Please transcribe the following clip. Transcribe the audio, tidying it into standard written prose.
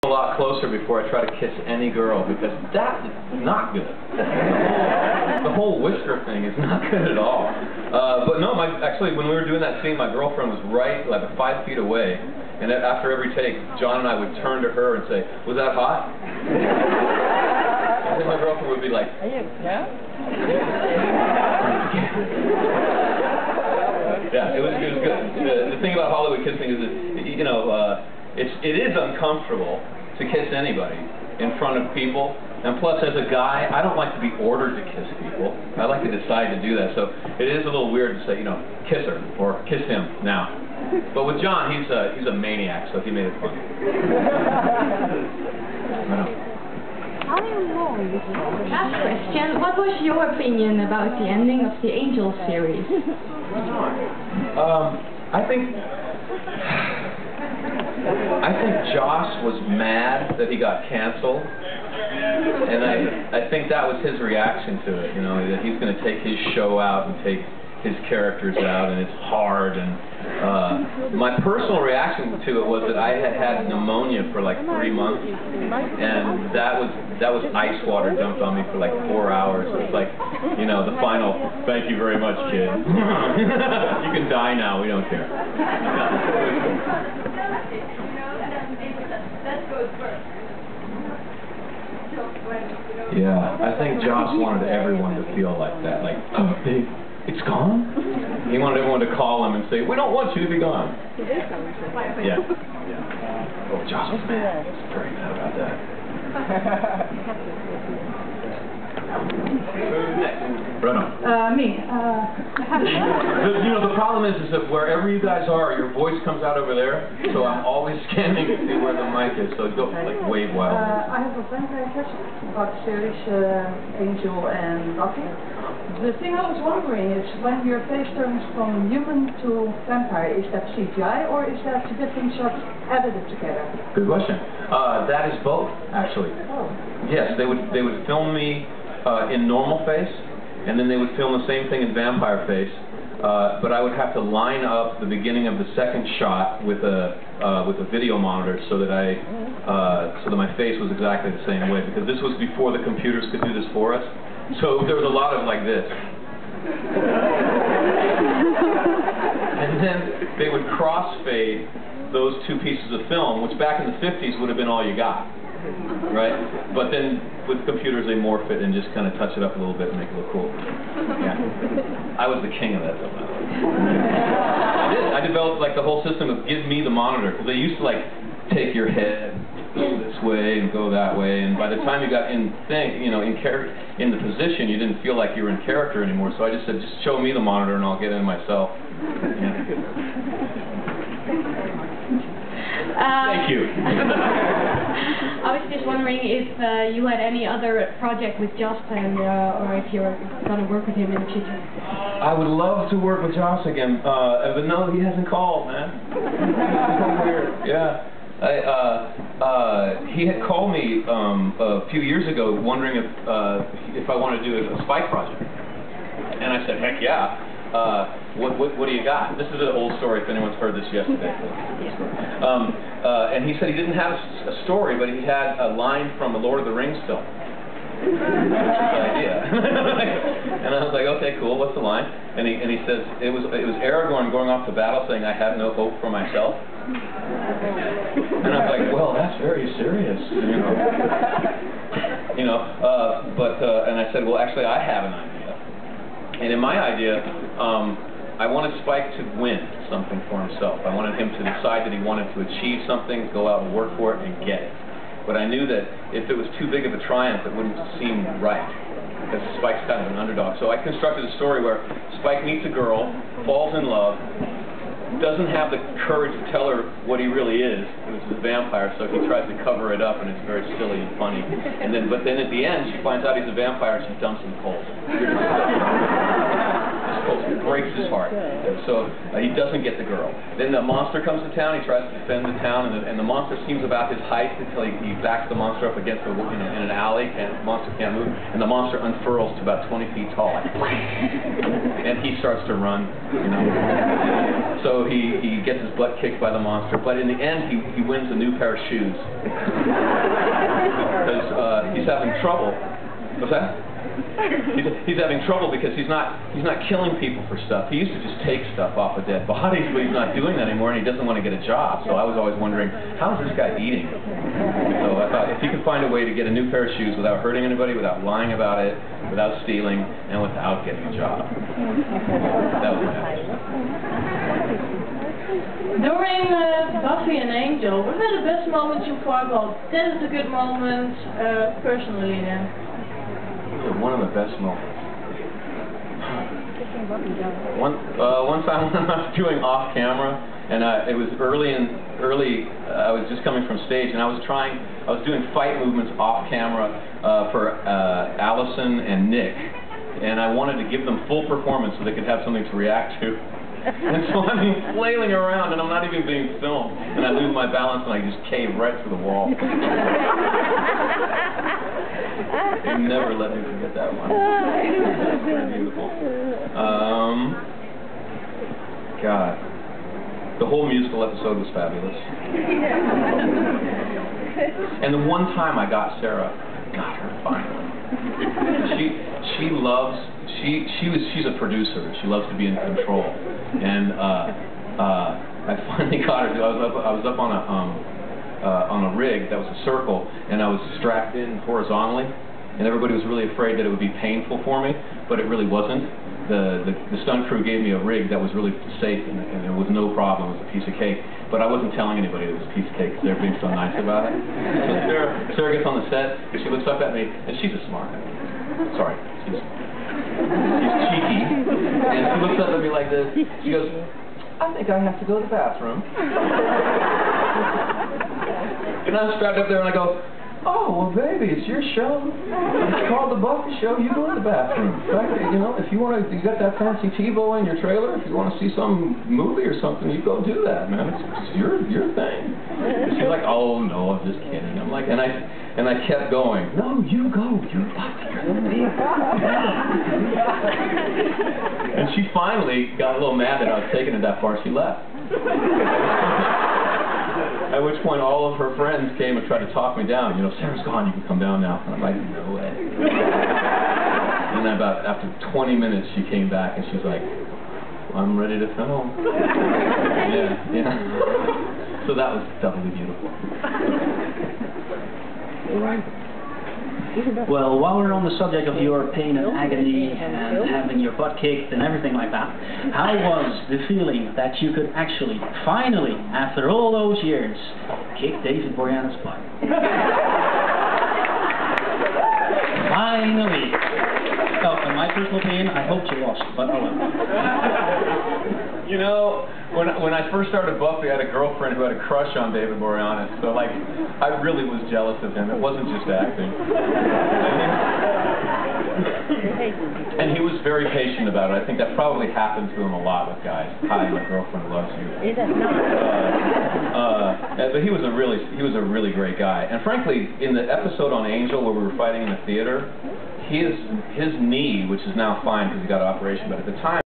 a lot closer before I try to kiss any girl, because that is not good. The whole whisker thing is not good at all. But no, actually, when we were doing that scene, my girlfriend was right, like 5 feet away, and after every take, John and I would turn to her and say, "Was that hot?" And then my girlfriend would be like, Yeah? Yeah, it was good. The thing about Hollywood kissing is that, you know, it is uncomfortable to kiss anybody in front of people. And plus, as a guy, I don't like to be ordered to kiss people. I like to decide to do that. So it is a little weird to say, you know, kiss her or kiss him now. But with John, he's a maniac, so he made it fun. Last question. What was your opinion about the ending of the Angel series? I think Joss was mad that he got canceled, and I think that was his reaction to it. You know, that he's going to take his show out and take his characters out, and it's hard. And my personal reaction to it was that I had had pneumonia for like 3 months, and that was ice water dumped on me for like 4 hours. It's like, you know, the final, "Thank you very much, kid. You can die now. We don't care." Yeah, I think Joss wanted everyone to feel like that, like, "Oh, it's gone?" He wanted everyone to call him and say, "We don't want you to be gone." Yeah. Oh, Joss was mad. He was very mad about that. Bruno. Me. You know, the problem is that wherever you guys are, your voice comes out over there, so I'm always scanning to see where the mic is, so go, like, wave wildly. I have a vampire question about the series Angel and Buffy. The thing I was wondering is, when your face turns from human to vampire, is that CGI or is that different shots edited together? Good question. That is both, actually. Oh. Yes, they would film me in normal face, and then they would film the same thing in vampire face, but I would have to line up the beginning of the second shot with a video monitor so that my face was exactly the same way, because this was before the computers could do this for us. So there was a lot of like this. And then they would crossfade those 2 pieces of film, which back in the 50s would have been all you got. Right? But then with computers they morph it and just kind of touch it up a little bit and make it look cool. Yeah. I was the king of that though, by the way. I did. I developed like the whole system of give me the monitor, because they used to like take your head, go this way and go that way, and by the time you got in the position, you didn't feel like you were in character anymore. So I just said, just show me the monitor and I'll get in myself. Yeah. Thank you. I was just wondering if you had any other project with Joss, or if you're going to work with him in the future. I would love to work with Joss again, but no, he hasn't called, man. It's so weird. Yeah. He had called me a few years ago wondering if I wanted to do a Spike project. And I said, heck yeah. What do you got? This is an old story if anyone's heard this yesterday. And he said he didn't have a story, but he had a line from a Lord of the Rings film. Which is the idea. And I was like, okay, cool, what's the line? And he says, it was Aragorn going off to battle saying, "I have no hope for myself." And I was like, well, that's very serious, you know. And I said, well, actually, I have an idea. And in my idea, I wanted Spike to win something for himself. I wanted him to decide that he wanted to achieve something, go out and work for it, and get it. But I knew that if it was too big of a triumph, it wouldn't seem right, because Spike's kind of an underdog. So I constructed a story where Spike meets a girl, falls in love, doesn't have the courage to tell her what he really is, which is a vampire, so he tries to cover it up, and it's very silly and funny. But then at the end, she finds out he's a vampire, and she dumps him cold. It breaks his heart. So he doesn't get the girl. Then the monster comes to town. He tries to defend the town, and the monster seems about his height until he backs the monster up against in an alley, and the monster can't move. And the monster unfurls to about 20 feet tall, and he starts to run. So he gets his butt kicked by the monster, but in the end he wins a new pair of shoes. having trouble. What's that? He's having trouble because he's not killing people for stuff. He used to just take stuff off of dead bodies, but he's not doing that anymore, and he doesn't want to get a job. So I was always wondering, how is this guy eating? So I thought, if he could find a way to get a new pair of shoes without hurting anybody, without lying about it, without stealing, and without getting a job. That was my idea. During Buffy and Angel, what are the best moments you thought, well, that is a good moment, personally then? One of the best moments. One time when I was doing off camera, and it was early. I was just coming from stage, and I was doing fight movements off camera for Allison and Nick, and I wanted to give them full performance so they could have something to react to. And so I'm flailing around, and I'm not even being filmed, and I lose my balance, and I just cave right through the wall. They never let me forget that one. It's pretty beautiful. God. The whole musical episode was fabulous. And the one time I got Sarah, got her finally. She's a producer. She loves to be in control. And I finally got her. I was up on a rig that was a circle, and I was strapped in horizontally, and everybody was really afraid that it would be painful for me, but it really wasn't. The stunt crew gave me a rig that was really safe, and it was no problem. It was a piece of cake, but I wasn't telling anybody it was a piece of cake because they were being so nice about it. So Sarah gets on the set, and she looks up at me, and she's a smart. Sorry, she's cheeky, and she looks up at me like this. She goes, "I think I have to go to the bathroom." And I'm strapped up there, and I go, "Oh, well, baby, it's your show. It's called The Buffy Show. You go to the bathroom. In fact, you know, if you want to, you got that fancy TiVo in your trailer. If you want to see some movie or something, you go do that, man. It's your thing." And she's like, "Oh no, I'm just kidding." I'm like, and I kept going. "No, you go. You're Buffy. And she finally got a little mad that I was taking it that far. She left. At which point all of her friends came and tried to talk me down. You know, "Sarah's gone, you can come down now." And I'm like, "No way." And then after 20 minutes she came back and she's like, "Well, I'm ready to film." Yeah. So that was doubly beautiful. Well, while we're on the subject of your pain and agony and having your butt kicked and everything like that, how was the feeling that you could actually, finally, after all those years, kick David Boreanaz's butt? Finally! So, in my personal opinion, I hoped you lost, but oh well. You know, when I first started Buffy, I had a girlfriend who had a crush on David Boreanaz, so like, I really was jealous of him. It wasn't just acting. And he was very patient about it. I think that probably happened to him a lot with guys. "Hi, my girlfriend loves you." But he was a really great guy. And frankly, in the episode on Angel where we were fighting in the theater, his knee, which is now fine because he got an operation, but at the time,